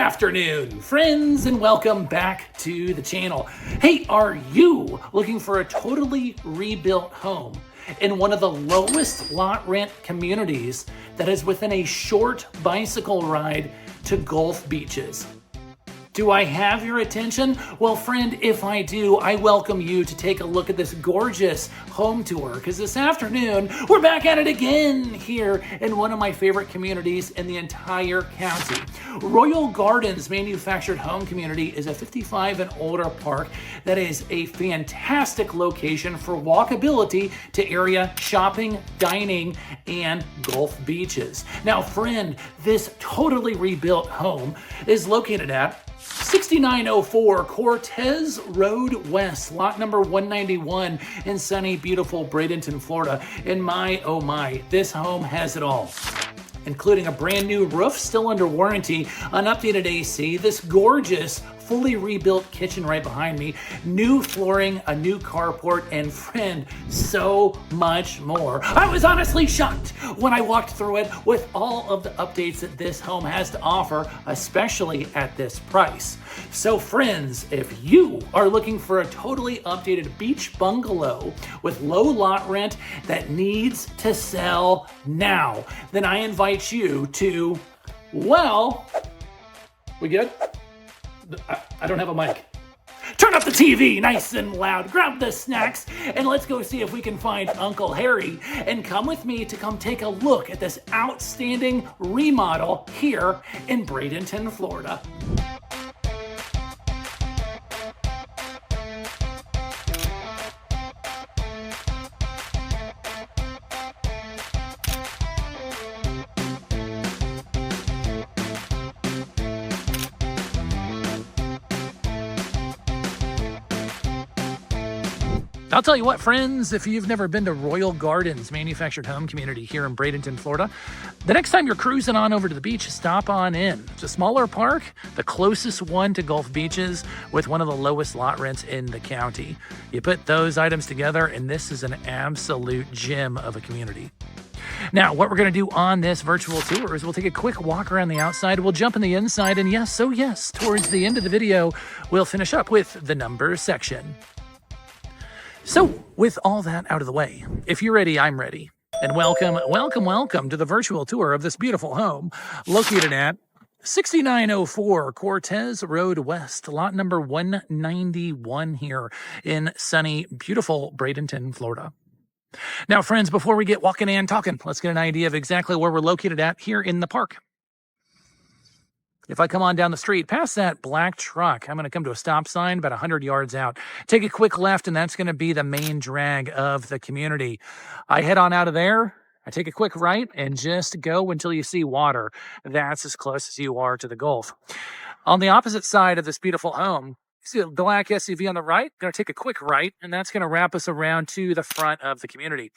afternoon, friends, and welcome back to the channel. Hey, are you looking for a totally rebuilt home in one of the lowest lot rent communities that is within a short bicycle ride to Gulf beaches? Do I have your attention? Well, friend, if I do, I welcome you to take a look at this gorgeous home tour, because this afternoon, we're back at it again here in one of my favorite communities in the entire county. Royal Gardens Manufactured Home Community is a 55 and older park that is a fantastic location for walkability to area shopping, dining, and Gulf beaches. Now, friend, this totally rebuilt home is located at 6904 Cortez Road West, lot number 191 in sunny, beautiful Bradenton, Florida. And my, oh my, this home has it all, including a brand new roof still under warranty, an updated AC, this gorgeous fully rebuilt kitchen right behind me, new flooring, a new carport, and friend, so much more. I was honestly shocked when I walked through it with all of the updates that this home has to offer, especially at this price. So friends, if you are looking for a totally updated beach bungalow with low lot rent that needs to sell now, then I invite you to, well, we good? I don't have a mic. Turn up the TV nice and loud, grab the snacks, and let's go see if we can find Uncle Harry. And come with me to come take a look at this outstanding remodel here in Bradenton, Florida. I'll tell you what, friends, if you've never been to Royal Gardens Manufactured Home Community here in Bradenton, Florida, the next time you're cruising on over to the beach, stop on in. It's a smaller park, the closest one to Gulf beaches, with one of the lowest lot rents in the county. You put those items together, and this is an absolute gem of a community. Now, what we're going to do on this virtual tour is we'll take a quick walk around the outside, we'll jump in the inside, and yes, oh yes, towards the end of the video, we'll finish up with the numbers section. So, with all that out of the way, if you're ready, I'm ready. And welcome to the virtual tour of this beautiful home located at 6904 Cortez Road West, lot number 191 here in sunny, beautiful Bradenton, Florida. Now, friends, before we get walking and talking, let's get an idea of exactly where we're located at here in the park. If I come on down the street, past that black truck, I'm going to come to a stop sign about 100 yards out. Take a quick left, and that's going to be the main drag of the community. I head on out of there. I take a quick right and just go until you see water. That's as close as you are to the Gulf. On the opposite side of this beautiful home, you see a black SUV on the right. Going to take a quick right, and that's going to wrap us around to the front of the community.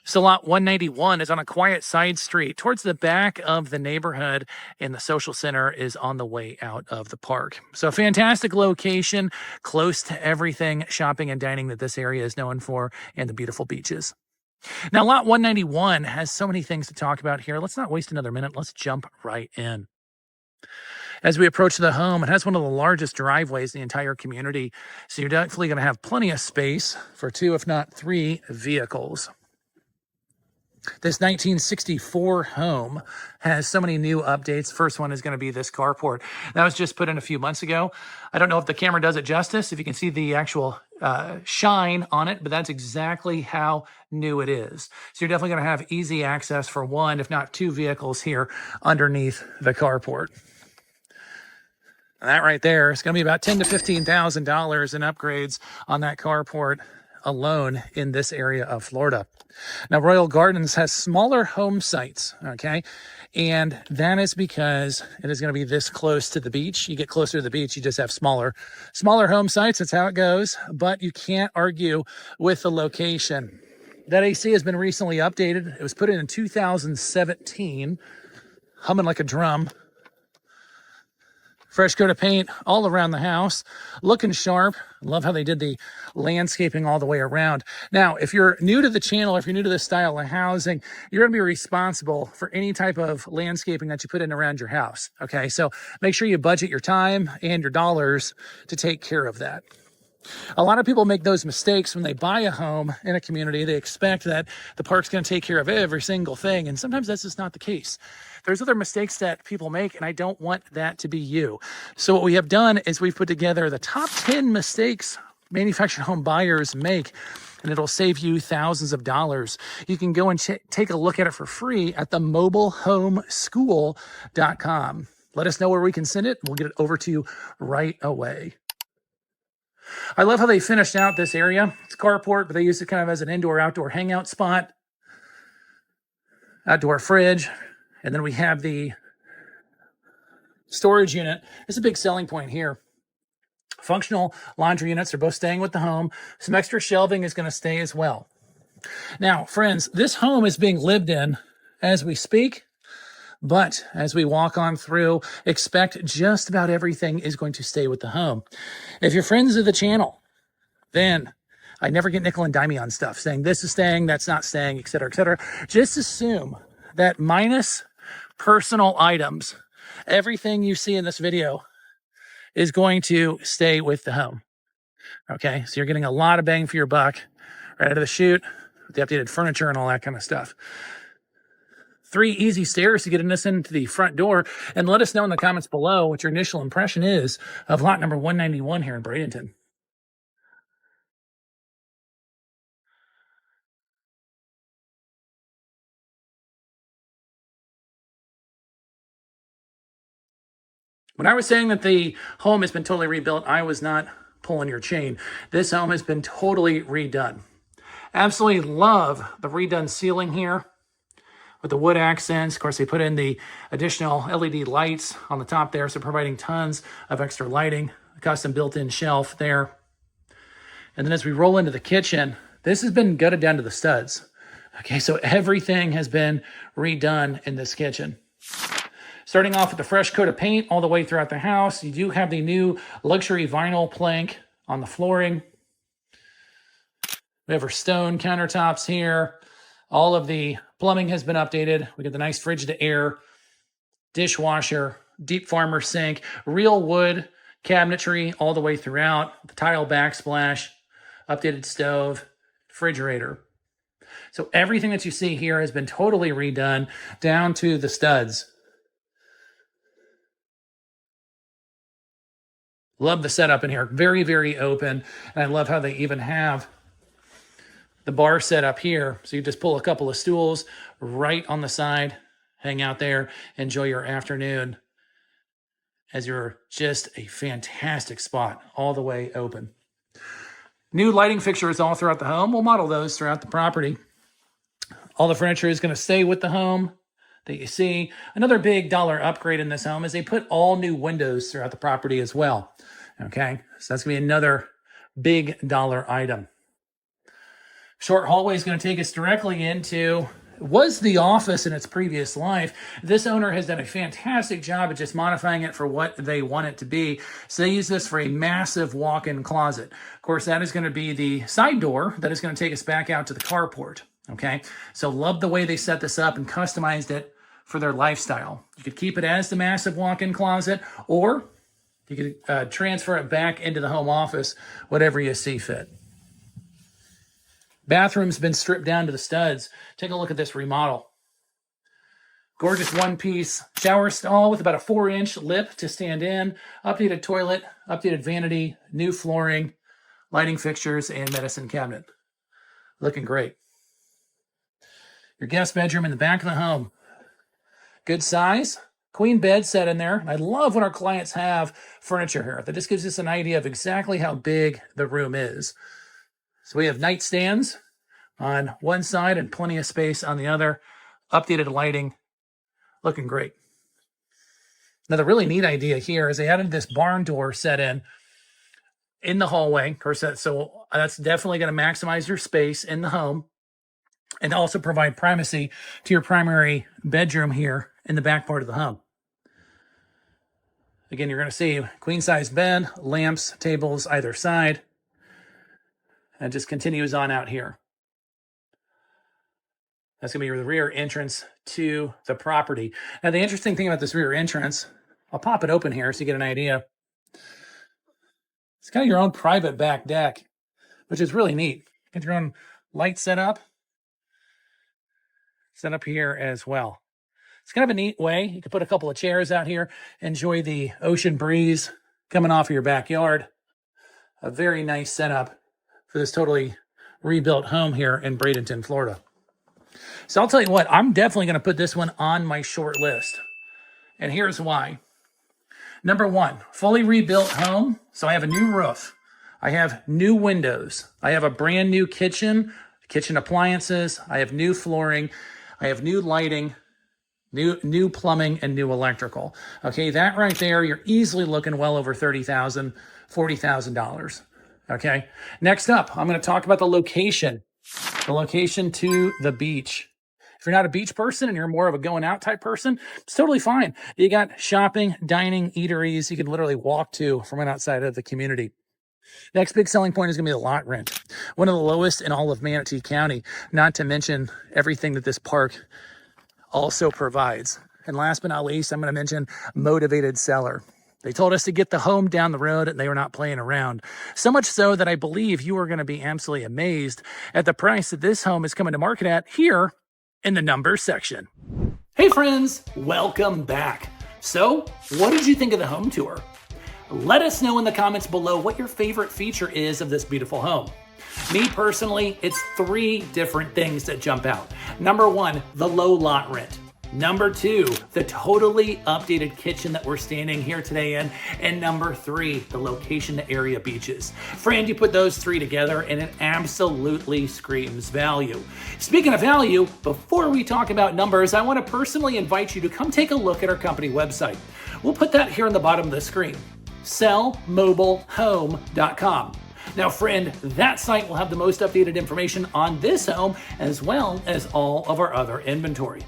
So lot 191 is on a quiet side street towards the back of the neighborhood, and the social center is on the way out of the park. So a fantastic location, close to everything shopping and dining that this area is known for, and the beautiful beaches. Now, lot 191 has so many things to talk about here. Let's not waste another minute. Let's jump right in. As we approach the home, it has one of the largest driveways in the entire community, so you're definitely going to have plenty of space for 2, if not 3 vehicles. This 1964 home has so many new updates. First one is going to be this carport. That was just put in a few months ago. I don't know if the camera does it justice, if you can see the actual shine on it, but that's exactly how new it is. So you're definitely going to have easy access for 1, if not 2 vehicles here underneath the carport. And that right there is going to be about $10,000 to $15,000 in upgrades on that carport alone in this area of Florida. Now, Royal Gardens has smaller home sites, okay? And that is because it is going to be this close to the beach. You get closer to the beach, you just have smaller home sites. That's how it goes. But you can't argue with the location. That AC has been recently updated. It was put in 2017, humming like a drum. Fresh coat of paint all around the house, looking sharp. Love how they did the landscaping all the way around. Now, if you're new to the channel, if you're new to this style of housing, you're going to be responsible for any type of landscaping that you put in around your house. Okay, so make sure you budget your time and your dollars to take care of that. A lot of people make those mistakes when they buy a home in a community. They expect that the park's going to take care of every single thing, and sometimes that's just not the case. There's other mistakes that people make, and I don't want that to be you. So what we have done is we've put together the top 10 mistakes manufactured home buyers make, and it'll save you thousands of dollars. You can go and take a look at it for free at the mobilehomeschool.com. Let us know where we can send it. We'll get it over to you right away. I love how they finished out this area. It's carport, but they used it kind of as an indoor-outdoor hangout spot. Outdoor fridge. And then we have the storage unit. It's a big selling point here. Functional laundry units are both staying with the home. Some extra shelving is going to stay as well. Now, friends, this home is being lived in as we speak. But as we walk on through, expect just about everything is going to stay with the home. If you're friends of the channel, then I never get nickel and dimey on stuff, saying this is staying, that's not staying, et cetera, et cetera. Just assume that minus personal items, everything you see in this video is going to stay with the home. Okay, so you're getting a lot of bang for your buck right out of the chute with the updated furniture and all that kind of stuff. 3 easy stairs to get us into the front door. And let us know in the comments below what your initial impression is of lot number 191 here in Bradenton. When I was saying that the home has been totally rebuilt, I was not pulling your chain. This home has been totally redone. Absolutely love the redone ceiling here with the wood accents. Of course, they put in the additional LED lights on the top there, so providing tons of extra lighting. A custom built-in shelf there. And then as we roll into the kitchen, this has been gutted down to the studs. Okay, so everything has been redone in this kitchen. Starting off with a fresh coat of paint all the way throughout the house. You do have the new luxury vinyl plank on the flooring. We have our stone countertops here. All of the plumbing has been updated. We get the nice fridge to air, dishwasher, deep farmer sink, real wood cabinetry all the way throughout, the tile backsplash, updated stove, refrigerator. So everything that you see here has been totally redone down to the studs. Love the setup in here. Very, very open. And I love how they even have the bar set up here. So you just pull a couple of stools right on the side, hang out there, enjoy your afternoon as you're just a fantastic spot all the way open. New lighting fixtures all throughout the home. We'll model those throughout the property. All the furniture is going to stay with the home that you see. Another big dollar upgrade in this home is they put all new windows throughout the property as well. Okay, so that's going to be another big dollar item. Short hallway is going to take us directly into was the office in its previous life. This owner has done a fantastic job at just modifying it for what they want it to be. So they use this for a massive walk-in closet. Of course, that is going to be the side door that is going to take us back out to the carport. Okay, so love the way they set this up and customized it for their lifestyle. You could keep it as the massive walk-in closet, or you could transfer it back into the home office, whatever you see fit. Bathroom's been stripped down to the studs. Take a look at this remodel. Gorgeous one-piece shower stall with about a 4-inch lip to stand in. Updated toilet, updated vanity, new flooring, lighting fixtures, and medicine cabinet. Looking great. Your guest bedroom in the back of the home. Good size. Queen bed set in there. I love when our clients have furniture here. That just gives us an idea of exactly how big the room is. So we have nightstands on one side and plenty of space on the other. Updated lighting. Looking great. Now, the really neat idea here is they added this barn door set in the hallway. Of course, so that's definitely going to maximize your space in the home and also provide privacy to your primary bedroom here in the back part of the home. Again, you're going to see queen size bed, lamps, tables either side, and it just continues on out here. That's going to be the rear entrance to the property. Now, the interesting thing about this rear entrance, I'll pop it open here so you get an idea. It's kind of your own private back deck, which is really neat. Get your own light set up here as well. It's kind of a neat way. You can put a couple of chairs out here, enjoy the ocean breeze coming off of your backyard. A very nice setup for this totally rebuilt home here in Bradenton, Florida. So I'll tell you what, I'm definitely going to put this one on my short list. And here's why. Number one, fully rebuilt home. So I have a new roof. I have new windows. I have a brand new kitchen appliances. I have new flooring. I have new lighting, new plumbing, and new electrical. Okay, that right there, you're easily looking well over $30,000, $40,000. Okay, next up, I'm going to talk about the location to the beach. If you're not a beach person and you're more of a going out type person, it's totally fine. You got shopping, dining, eateries you can literally walk to from right outside of the community. Next big selling point is going to be the lot rent. One of the lowest in all of Manatee County, not to mention everything that this park also provides. And last but not least, I'm going to mention motivated seller. They told us to get the home down the road and they were not playing around. So much so that I believe you are going to be absolutely amazed at the price that this home is coming to market at here in the numbers section. Hey friends, welcome back. So what did you think of the home tour? Let us know in the comments below what your favorite feature is of this beautiful home. Me personally, it's 3 different things that jump out. Number 1, the low lot rent. Number 2, the totally updated kitchen that we're standing here today in. And number 3, the location, the area beaches. Friend, you put those 3 together and it absolutely screams value. Speaking of value, before we talk about numbers, I want to personally invite you to come take a look at our company website. We'll put that here on the bottom of the screen. sellmobilehome.com. Now, friend, that site will have the most updated information on this home as well as all of our other inventory.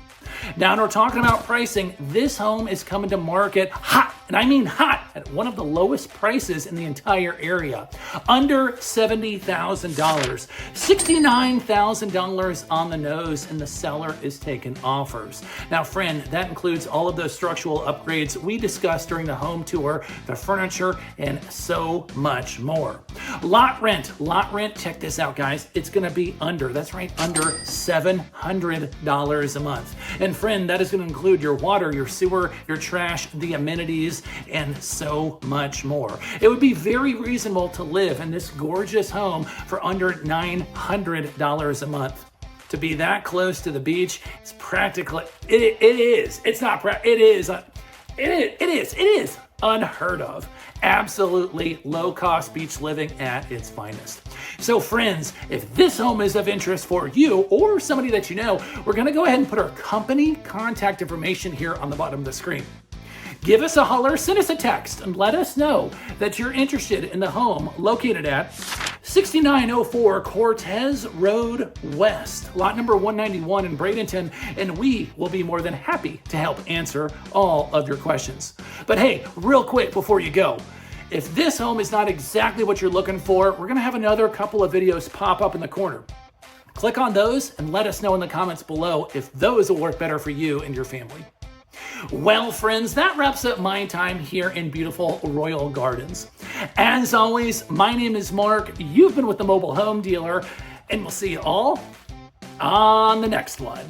Now, when we're talking about pricing, this home is coming to market hot, and I mean hot, at one of the lowest prices in the entire area. Under $70,000. $69,000 on the nose, and the seller is taking offers. Now, friend, that includes all of those structural upgrades we discussed during the home tour, the furniture, and so much more. Lot rent, check this out, guys. It's gonna be under $700 a month. And friend, that is going to include your water, your sewer, your trash, the amenities, and so much more. It would be very reasonable to live in this gorgeous home for under $900 a month. To be that close to the beach, it's practically, it is unheard of. Absolutely low-cost beach living at its finest. So friends, if this home is of interest for you or somebody that you know, we're going to go ahead and put our company contact information here on the bottom of the screen. Give us a holler, send us a text, and let us know that you're interested in the home located at 6904 Cortez Road West, lot number 191 in Bradenton, and we will be more than happy to help answer all of your questions. But hey, real quick before you go, if this home is not exactly what you're looking for, we're gonna have another couple of videos pop up in the corner. Click on those and let us know in the comments below if those will work better for you and your family. Well, friends, that wraps up my time here in beautiful Royal Gardens. As always, my name is Mark. You've been with the Mobile Home Dealer, and we'll see you all on the next one.